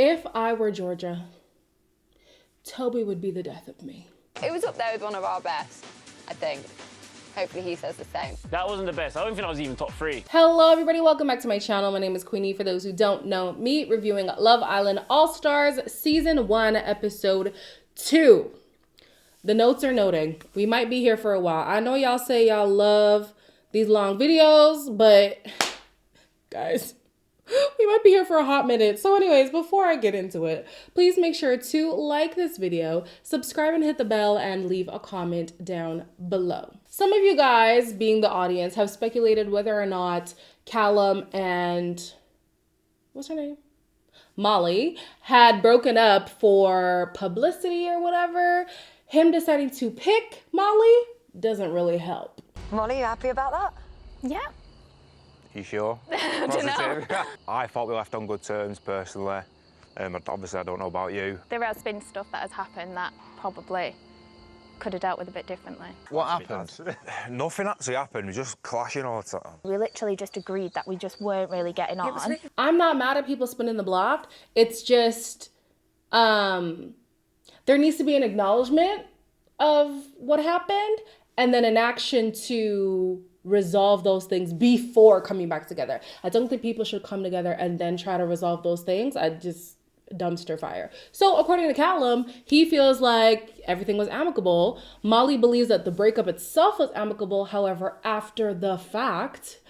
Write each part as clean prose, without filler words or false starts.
If I were Georgia, Toby would be the death of me. It was up there with one of our best, I think. Hopefully he says the same. That wasn't the best. I don't think I was even top 3. Hello everybody, welcome back to my channel. My name is Queenie. For those who don't know me, reviewing Love Island All-Stars Season 1, Episode 2. The notes are noting. We might be here for a while. I know y'all say y'all love these long videos, but guys, we might be here for a hot minute. So anyways, before I get into it, please make sure to like this video, subscribe and hit the bell, and leave a comment down below. Some of you guys, being the audience, have speculated whether or not Callum and, what's her name? Molly had broken up for publicity or whatever. Him deciding to pick Molly doesn't really help. Molly, you happy about that? Yeah. You sure? I don't know. I thought we left on good terms, personally. Obviously, I don't know about you. There has been stuff that has happened that probably could have dealt with a bit differently. What happened? Nothing actually happened. We were just clashing all the time. We literally just agreed that we just weren't really getting on. I'm not mad at people spinning the block. It's just, there needs to be an acknowledgement of what happened and then an action to resolve those things before coming back together. I don't think people should come together and then try to resolve those things. I just dumpster fire. So according to Callum, he feels like everything was amicable. Molly believes that the breakup itself was amicable. However, after the fact,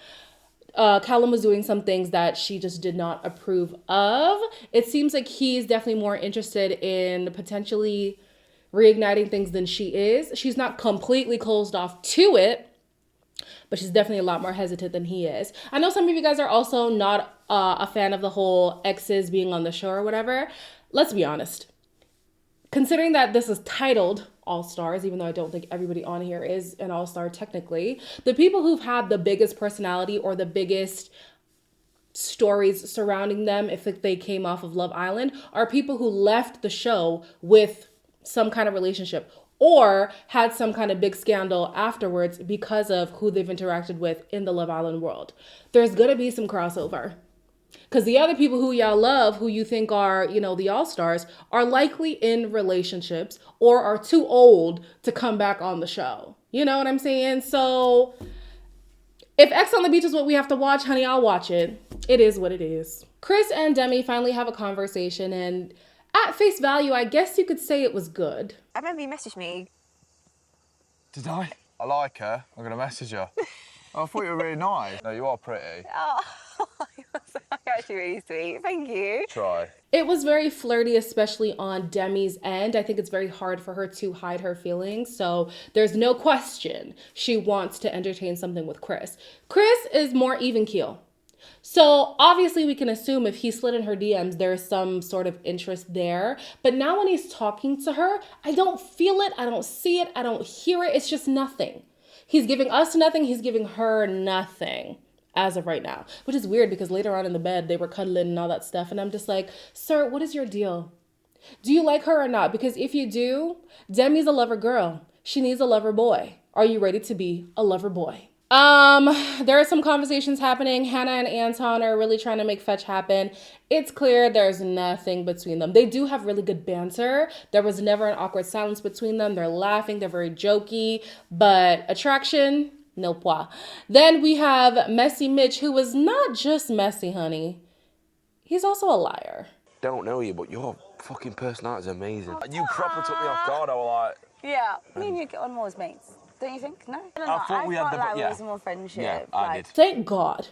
Callum was doing some things that she just did not approve of. It seems like he's definitely more interested in potentially reigniting things than she is. She's not completely closed off to it, but she's definitely a lot more hesitant than he is. I know some of you guys are also not a fan of the whole exes being on the show or whatever. Let's be honest. Considering that this is titled All-Stars, even though I don't think everybody on here is an all-star technically, the people who've had the biggest personality or the biggest stories surrounding them, if they came off of Love Island, are people who left the show with some kind of relationship or had some kind of big scandal afterwards because of who they've interacted with in the Love Island world. There's gonna be some crossover. Because the other people who y'all love, who you think are, you know, the all-stars, are likely in relationships or are too old to come back on the show. You know what I'm saying? So if X on the Beach is what we have to watch, honey, I'll watch it. It is what it is. Chris and Demi finally have a conversation, and at face value, I guess you could say it was good. I remember you messaged me. Did I? I like her. I'm going to message her. I thought you were really nice. No, you are pretty. Oh, you're actually really sweet. Thank you. Try. It was very flirty, especially on Demi's end. I think it's very hard for her to hide her feelings. So there's no question she wants to entertain something with Chris. Chris is more even keel. So obviously we can assume if he slid in her DMs, there's some sort of interest there. But now when he's talking to her, I don't feel it. I don't see it. I don't hear it. It's just nothing. He's giving us nothing. He's giving her nothing as of right now, which is weird because later on in the bed, they were cuddling and all that stuff. And I'm just like, sir, what is your deal? Do you like her or not? Because if you do, Demi's a lover girl. She needs a lover boy. Are you ready to be a lover boy? There are some conversations happening. Hannah and Anton are really trying to make fetch happen. It's clear there's nothing between them. They do have really good banter. There was never an awkward silence between them. They're laughing. They're very jokey, but attraction, no pois. Then we have messy Mitch, who was not just messy, honey. He's also a liar. Don't know you, but your fucking personality is amazing. You proper took me off guard. I was like, Yeah. Me and you get on more as mates. Don't you think? No? I thought we had the... like yeah. it was more friendship. Yeah, I did. Thank God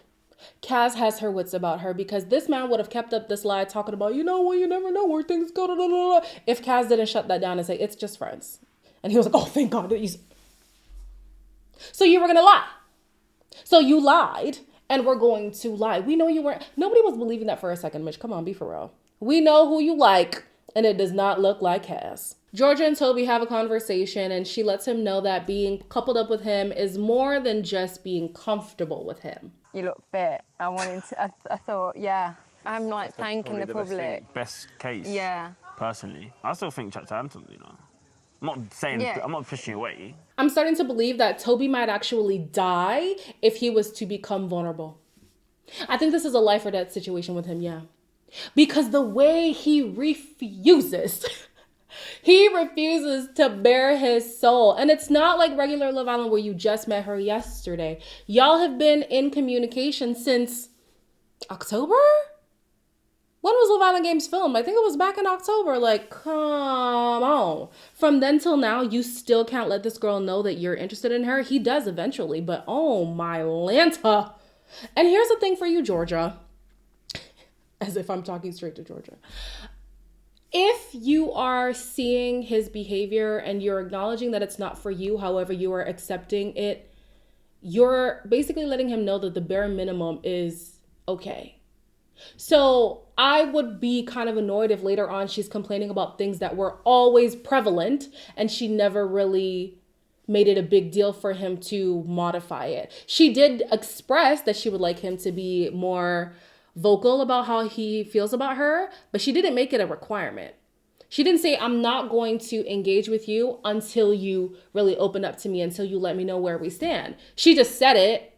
Cas has her wits about her, because this man would have kept up this lie talking about, you know what, you never know where things go, if Cas didn't shut that down and say, it's just friends. And he was like, oh, thank God. So you were going to lie. So you lied, and we're going to lie. We know you weren't. Nobody was believing that for a second, Mitch. Come on, be for real. We know who you like, and it does not look like Cas. Georgia and Toby have a conversation, and she lets him know that being coupled up with him is more than just being comfortable with him. You look fit. I thought, yeah. I'm like thanking the public. Best case. Yeah. Personally, I still think Chat to Anton, you know. I'm not saying, Yeah. I'm not pushing away. I'm starting to believe that Toby might actually die if he was to become vulnerable. I think this is a life or death situation with him, yeah. Because the way he refuses to bare his soul. And it's not like regular Love Island where you just met her yesterday. Y'all have been in communication since October? When was Love Island Games filmed? I think it was back in October. Like, come on. From then till now, you still can't let this girl know that you're interested in her. He does eventually, but oh my Lanta. And here's the thing for you, Georgia. As if I'm talking straight to Georgia. If you are seeing his behavior and you're acknowledging that it's not for you, however you are accepting it, you're basically letting him know that the bare minimum is okay. So I would be kind of annoyed if later on she's complaining about things that were always prevalent and she never really made it a big deal for him to modify it. She did express that she would like him to be more vocal about how he feels about her, but she didn't make it a requirement. She didn't say, I'm not going to engage with you until you really open up to me, until you let me know where we stand. She just said it.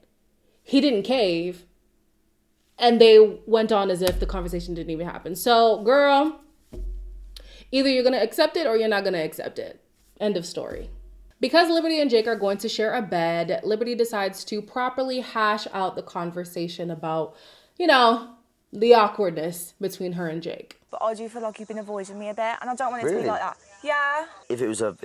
He didn't cave. And they went on as if the conversation didn't even happen. So, girl, either you're going to accept it or you're not going to accept it. End of story. Because Liberty and Jake are going to share a bed, Liberty decides to properly hash out the conversation about, you know, the awkwardness between her and Jake. But I do feel like you've been avoiding me a bit, and I don't want it to Really? be like that. Yeah. If it was a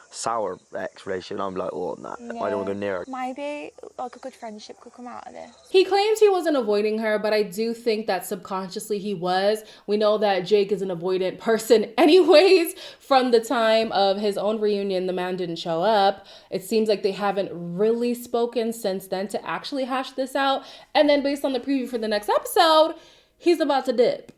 sour ex-relation, I'm like, oh, nah, I don't want to go near her. Maybe like a good friendship could come out of this. He claims he wasn't avoiding her, but I do think that subconsciously he was. We know that Jake is an avoidant person anyways. From the time of his own reunion, the man didn't show up. It seems like they haven't really spoken since then to actually hash this out. And then based on the preview for the next episode, he's about to dip.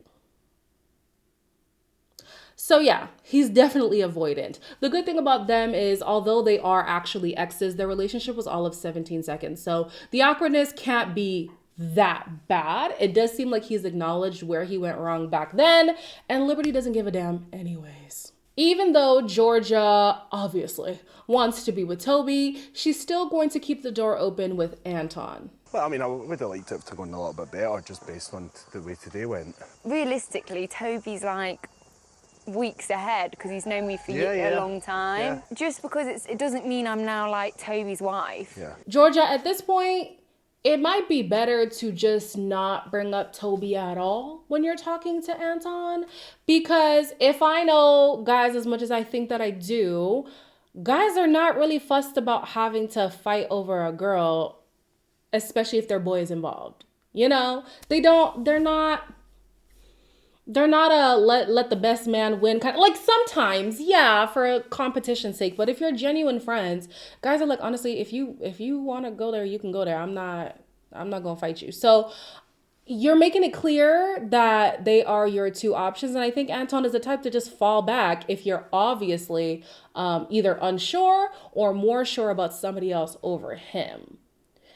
So yeah, he's definitely avoidant. The good thing about them is, although they are actually exes, their relationship was all of 17 seconds. So the awkwardness can't be that bad. It does seem like he's acknowledged where he went wrong back then, and Liberty doesn't give a damn anyways. Even though Georgia obviously wants to be with Toby, she's still going to keep the door open with Anton. Well, I mean, I would have liked it to go on a little bit better just based on the way today went. Realistically, Toby's like weeks ahead because he's known me for a long time. Yeah. Just because it doesn't mean I'm now like Toby's wife. Yeah. Georgia, at this point, it might be better to just not bring up Toby at all when you're talking to Anton. Because if I know guys as much as I think that I do, guys are not really fussed about having to fight over a girl, especially if their boy is involved. You know, they're not a let the best man win kind of, like sometimes, yeah, for a competition's sake. But if you're genuine friends, guys are like, honestly, if you want to go there, you can go there. I'm not gonna fight you. So you're making it clear that they are your two options. And I think Anton is the type to just fall back if you're obviously either unsure or more sure about somebody else over him.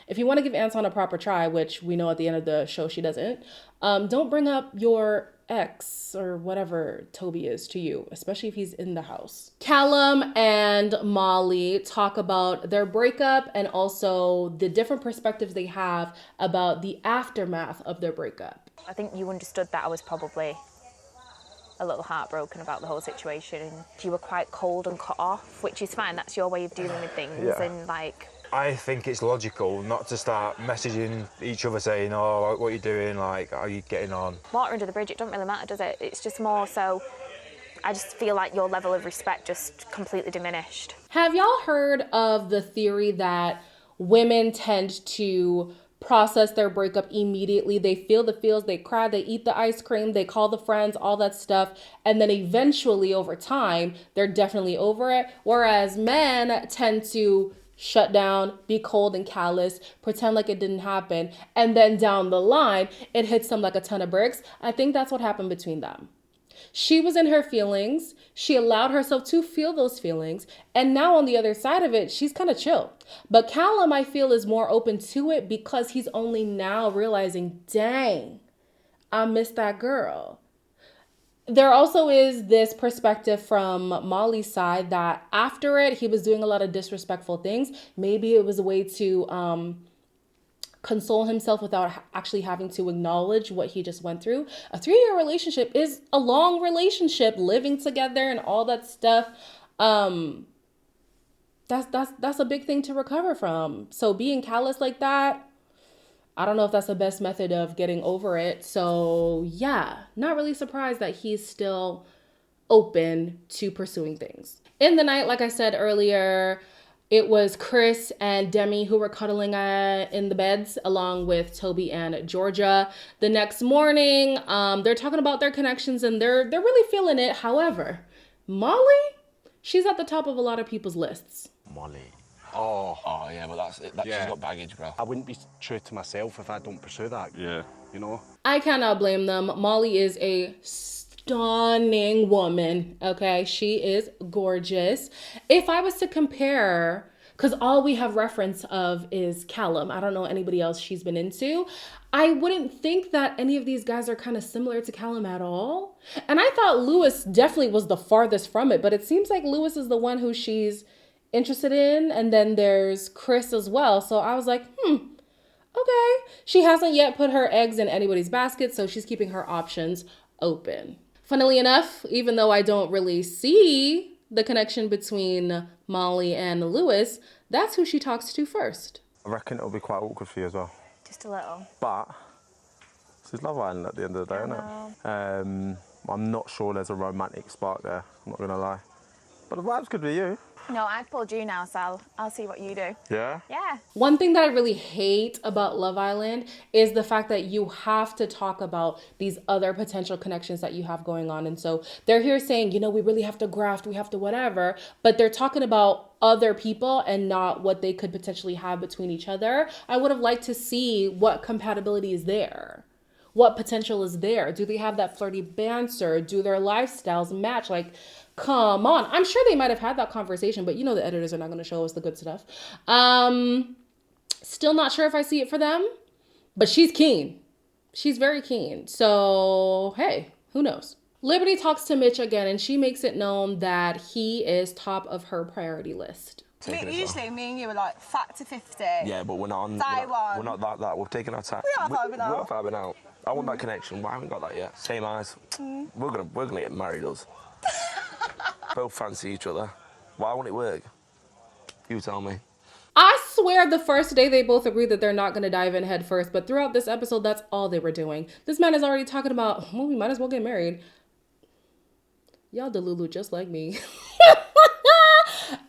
If you want to give Anton a proper try, which we know at the end of the show she doesn't, don't bring up your ex or whatever Toby is to you, especially if he's in the house. Callum and Molly talk about their breakup and also the different perspectives they have about the aftermath of their breakup. I think you understood that I was probably a little heartbroken about the whole situation, and you were quite cold and cut off, which is fine. That's your way of dealing with things. Yeah. And like, I think it's logical not to start messaging each other saying, oh, what are you doing? Like, how are you getting on? water under the bridge, it don't really matter, does it? It's just more so, I just feel like your level of respect just completely diminished. Have y'all heard of the theory that women tend to process their breakup immediately? They feel the feels, they cry, they eat the ice cream, they call the friends, all that stuff. And then eventually over time, they're definitely over it. Whereas men tend to shut down, be cold and callous, pretend like it didn't happen. And then down the line, it hits them like a ton of bricks. I think that's what happened between them. She was in her feelings. She allowed herself to feel those feelings. And now on the other side of it, she's kind of chill. But Callum, I feel, is more open to it because he's only now realizing, dang, I miss that girl. There also is this perspective from Molly's side that after it, he was doing a lot of disrespectful things. Maybe it was a way to console himself without actually having to acknowledge what he just went through. A 3-year relationship is a long relationship, living together and all that stuff. That's a big thing to recover from. So being callous like that, I don't know if that's the best method of getting over it. So yeah, not really surprised that he's still open to pursuing things. In the night, like I said earlier, it was Chris and Demi who were cuddling in the beds along with Toby and Georgia. The next morning, they're talking about their connections and they're really feeling it. However, Molly, she's at the top of a lot of people's lists. Molly. Oh. Oh, yeah, but that's it. She's got baggage, bro. I wouldn't be true to myself if I don't pursue that. Yeah. You know? I cannot blame them. Molly is a stunning woman, okay? She is gorgeous. If I was to compare, because all we have reference of is Callum, I don't know anybody else she's been into, I wouldn't think that any of these guys are kind of similar to Callum at all. And I thought Luis definitely was the farthest from it, but it seems like Luis is the one who she's interested in, and then there's Chris as well. So I was like, okay. She hasn't yet put her eggs in anybody's basket, so she's keeping her options open. Funnily enough, even though I don't really see the connection between Molly and Luis, that's who she talks to first. I reckon it'll be quite awkward for you as well. Just a little. But this is Love Island at the end of the day, isn't it? I'm not sure there's a romantic spark there, I'm not going to lie. But the vibes could be you. No, I've pulled you now, so I'll see what you do. Yeah? Yeah. One thing that I really hate about Love Island is the fact that you have to talk about these other potential connections that you have going on. And so they're here saying, you know, we really have to graft, we have to whatever, but they're talking about other people and not what they could potentially have between each other. I would have liked to see what compatibility is there. What potential is there? Do they have that flirty banter? Do their lifestyles match? Like, come on. I'm sure they might have had that conversation, but you know the editors are not going to show us the good stuff. Still not sure if I see it for them, but she's keen. She's very keen. So, hey, who knows? Liberty talks to Mitch again, and she makes it known that he is top of her priority list. Usually, me and you are like factor 50. Yeah, but we're not on. Day one. We're not like that. We've taken our time. We are vibing out. We are vibing out. I want that connection, but I haven't got that yet. Same eyes. We're gonna get married, us. Both fancy each other. Why won't it work? You tell me. I swear the first day they both agreed that they're not going to dive in head first, but throughout this episode, that's all they were doing. This man is already talking about, well, we might as well get married. Y'all Delulu just like me.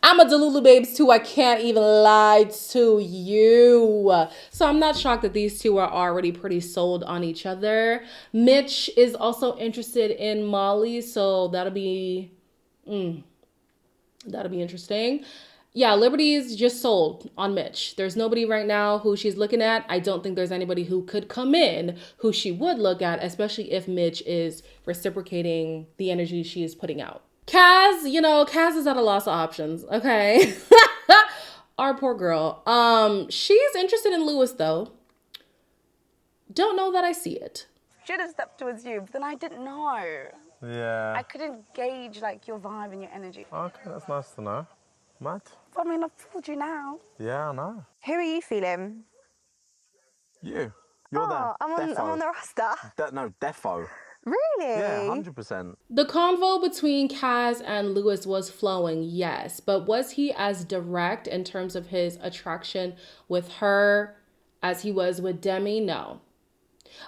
I'm a Delulu babes too. I can't even lie to you. So I'm not shocked that these two are already pretty sold on each other. Mitch is also interested in Molly, so that'll be interesting. Yeah, Liberty is just sold on Mitch. There's nobody right now who she's looking at. I don't think there's anybody who could come in who she would look at, especially if Mitch is reciprocating the energy she is putting out. Cas, Cas is at a loss of options, okay? Our poor girl. She's interested in Luis, though. Don't know that I see it. Should have stepped towards you, but then I didn't know. Yeah. I couldn't gauge like your vibe and your energy. Okay, that's nice to know. Mad. I mean, I've told you now. Yeah, I know. Who are you feeling? You. You're there. I'm on the roster. No, defo. Really? Yeah, 100%. The convo between Cas and Luis was flowing, yes. But was he as direct in terms of his attraction with her as he was with Demi? No.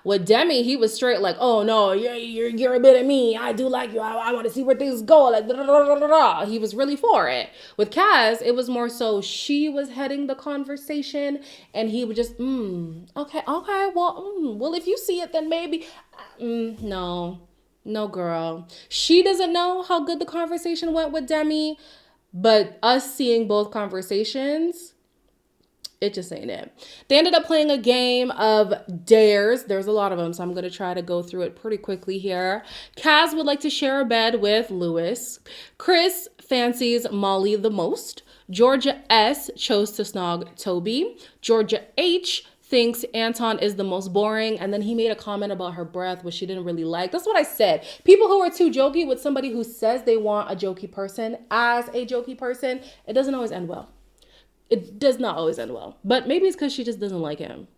With Demi, he was straight like, oh no, you're a bit of me. I do like you. I want to see where things go. Like, da, da, da, da, da. He was really for it. With Cas, it was more so she was heading the conversation, and he would just, okay, well, if you see it, then maybe, no, girl. She doesn't know how good the conversation went with Demi, but us seeing both conversations, it just ain't it. They ended up playing a game of dares. There's a lot of them, so I'm going to try to go through it pretty quickly here. Cas would like to share a bed with Luis. Chris fancies Molly the most. Georgia S chose to snog Toby. Georgia H thinks Anton is the most boring, and then he made a comment about her breath, which she didn't really like. That's what I said. People who are too jokey with somebody who says they want a jokey person as a jokey person, it doesn't always end well. It does not always end well. But maybe it's because she just doesn't like him.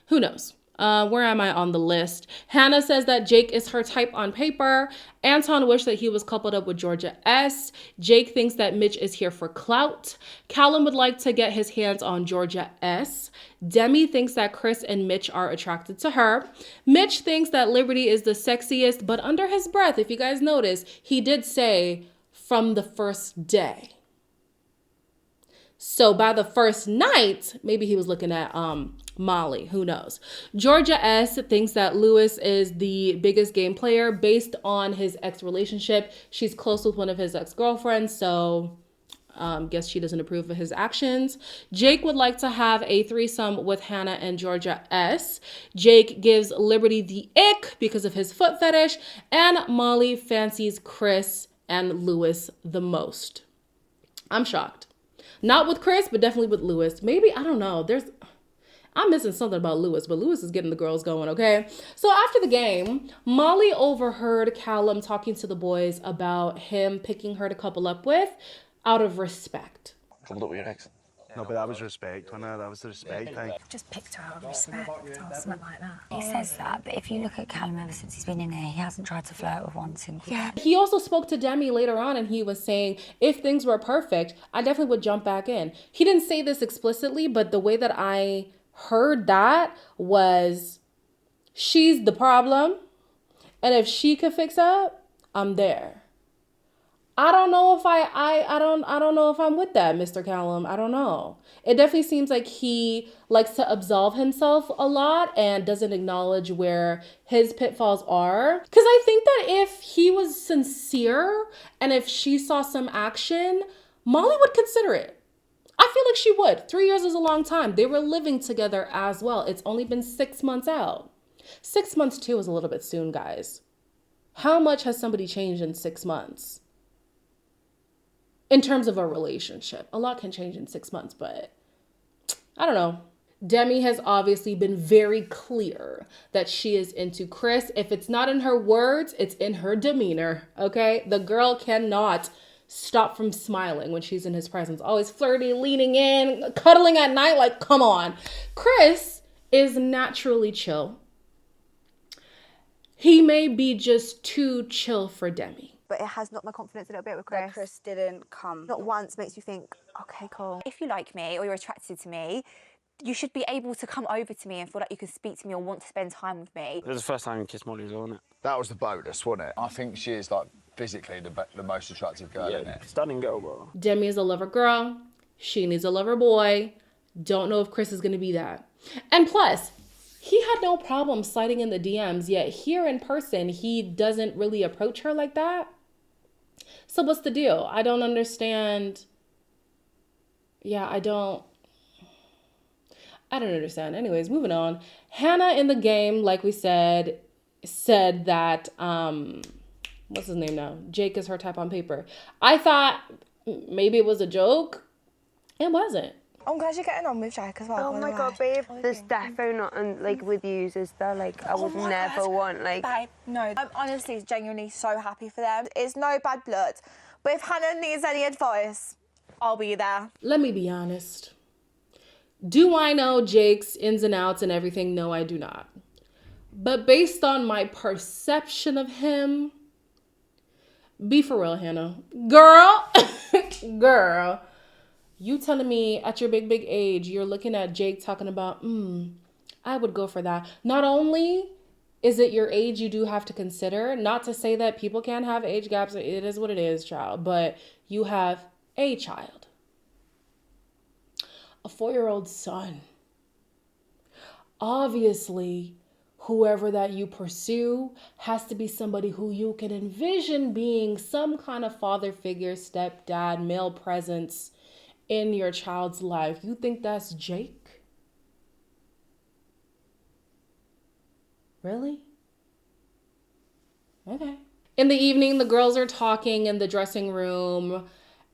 Who knows? Where am I on the list? Hannah says that Jake is her type on paper. Anton wished that he was coupled up with Georgia S. Jake thinks that Mitch is here for clout. Callum would like to get his hands on Georgia S. Demi thinks that Chris and Mitch are attracted to her. Mitch thinks that Liberty is the sexiest, but under his breath, if you guys notice, he did say from the first day. So by the first night, maybe he was looking at Molly, who knows. Georgia S thinks that Luis is the biggest game player based on his ex-relationship. She's close with one of his ex-girlfriends, so guess she doesn't approve of his actions. Jake would like to have a threesome with Hannah and Georgia S. Jake gives Liberty the ick because of his foot fetish, and Molly fancies Chris and Luis the most. I'm shocked. Not with Chris, but definitely with Luis. Maybe, I don't know. I'm missing something about Luis, but Luis is getting the girls going, okay? So after the game, Molly overheard Callum talking to the boys about him picking her to couple up with out of respect. Coupled up with your ex. No, but that was respect, wasn't it? That was the respect thing. Just picked her out of respect or something like that. He says that, but if you look at Callum ever since he's been in here, he hasn't tried to flirt with one single girl. He also spoke to Demi later on, and he was saying, if things were perfect, I definitely would jump back in. He didn't say this explicitly, but the way that I heard that was, she's the problem, and if she could fix up, I'm there. I don't know if I don't know if I'm with that, Mr. Callum. I don't know. It definitely seems like he likes to absolve himself a lot and doesn't acknowledge where his pitfalls are. Because I think that if he was sincere and if she saw some action, Molly would consider it. I feel like she would. 3 years is a long time. They were living together as well. It's only been 6 months out. 6 months too is a little bit soon, guys. How much has somebody changed in 6 months? In terms of a relationship, a lot can change in 6 months, but I don't know. Demi has obviously been very clear that she is into Chris. If it's not in her words, it's in her demeanor, okay? The girl cannot stop from smiling when she's in his presence. Always flirty, leaning in, cuddling at night, like, come on. Chris is naturally chill. He may be just too chill for Demi. But it has knocked my confidence a little bit with Chris. That Chris didn't come. Not once makes you think, okay, cool. If you like me or you're attracted to me, you should be able to come over to me and feel like you can speak to me or want to spend time with me. It was the first time you kissed Molly as well, wasn't it? That was the bonus, wasn't it? I think she is, like, physically the most attractive girl, isn't it? Stunning girl, bro. Demi is a lover girl. She needs a lover boy. Don't know if Chris is going to be that. And plus, he had no problem sliding in the DMs, yet here in person, he doesn't really approach her like that. So what's the deal? I don't understand. Yeah, I don't understand. Anyways, moving on. Hannah in the game, like we said that, what's his name now? Jake is her type on paper. I thought maybe it was a joke. It wasn't. I'm glad you're getting on with Jake as well. Oh my God, babe. There's definitely not, like, with yous, is there? Like, I would never want, like... Babe, no. I'm honestly genuinely so happy for them. It's no bad blood. But if Hannah needs any advice, I'll be there. Let me be honest. Do I know Jake's ins and outs and everything? No, I do not. But based on my perception of him, be for real, Hannah. Girl, girl. You telling me at your big age, you're looking at Jake talking about, I would go for that. Not only is it your age you do have to consider, not to say that people can't have age gaps, it is what it is, child, but you have a child. A 4-year-old son. Obviously, whoever that you pursue has to be somebody who you can envision being some kind of father figure, stepdad, male presence in your child's life. You think that's Jake? Really? Okay. In the evening, the girls are talking in the dressing room,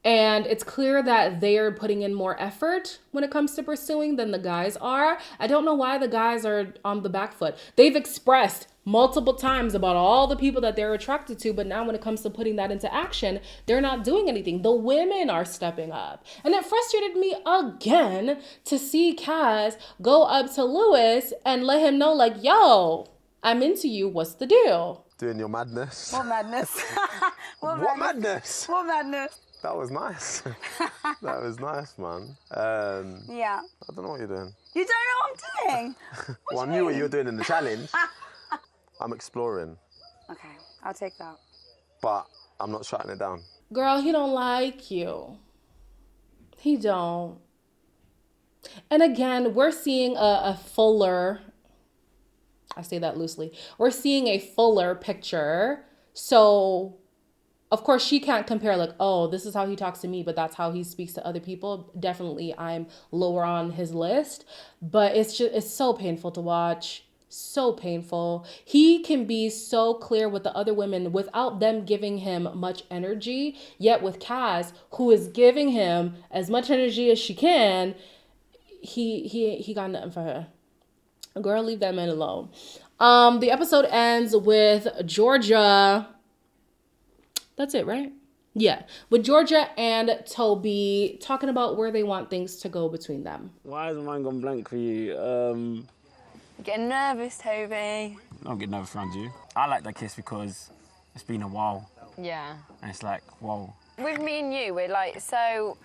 and it's clear that they are putting in more effort when it comes to pursuing than the guys are. I don't know why the guys are on the back foot. They've expressed multiple times about all the people that they're attracted to, but now when it comes to putting that into action, they're not doing anything. The women are stepping up. And it frustrated me again to see Cas go up to Luis and let him know, like, yo, I'm into you. What's the deal? Doing your madness. What madness? What madness? What madness? That was nice. That was nice, man. Yeah. I don't know what you're doing. You don't know what I'm doing? Well, I knew what you were doing in the challenge. I'm exploring. Okay, I'll take that. But I'm not shutting it down. Girl, he don't like you. He don't. And again, we're seeing a fuller, I say that loosely, we're seeing a fuller picture. So, of course, she can't compare like, oh, this is how he talks to me, but that's how he speaks to other people. Definitely, I'm lower on his list. But it's so painful to watch. So painful. He can be so clear with the other women without them giving him much energy. Yet with Cas, who is giving him as much energy as she can, he got nothing for her. Girl, leave that man alone. The episode ends with Georgia. That's it, right? Yeah. With Georgia and Toby talking about where they want things to go between them. Why has mine gone blank for you? You're getting nervous, Toby. I don't get nervous around you. I like that kiss because it's been a while. Yeah. And it's like, whoa. With me and you, we're like so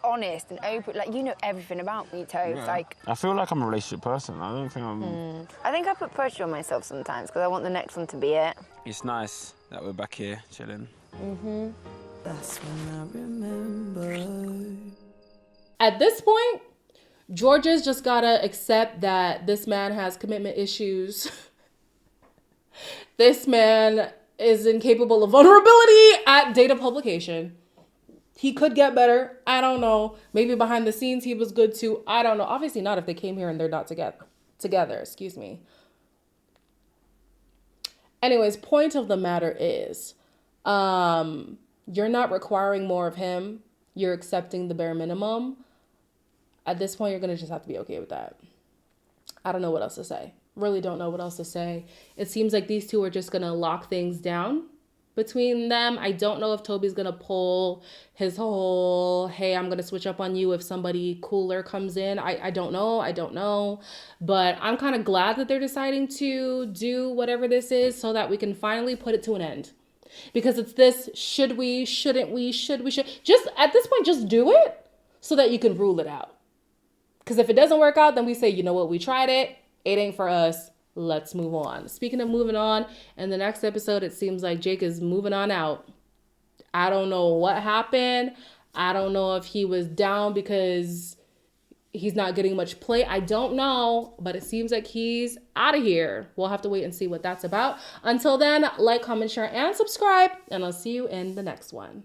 honest and open. Like, you know everything about me, Tobes. Yeah. Like, I feel like I'm a relationship person. I don't think I'm... I think I put pressure on myself sometimes because I want the next one to be it. It's nice that we're back here chilling. That's when I remember. At this point, Georgia's just gotta accept that this man has commitment issues. This man is incapable of vulnerability at data publication. He could get better. I don't know. Maybe behind the scenes he was good too. I don't know. Obviously not if they came here and they're not together. Excuse me. Anyways, point of the matter is, you're not requiring more of him. You're accepting the bare minimum. At this point, you're going to just have to be okay with that. I don't know what else to say. Really don't know what else to say. It seems like these two are just going to lock things down between them. I don't know if Toby's going to pull his whole, hey, I'm going to switch up on you if somebody cooler comes in. I don't know. But I'm kind of glad that they're deciding to do whatever this is so that we can finally put it to an end. Because it's this, should we, shouldn't we, should. Just, at this point, just do it so that you can rule it out. Because if it doesn't work out, then we say, you know what, we tried it. It ain't for us. Let's move on. Speaking of moving on, in the next episode, it seems like Jake is moving on out. I don't know what happened. I don't know if he was down because he's not getting much play. I don't know, but it seems like he's out of here. We'll have to wait and see what that's about. Until then, like, comment, share, and subscribe, and I'll see you in the next one.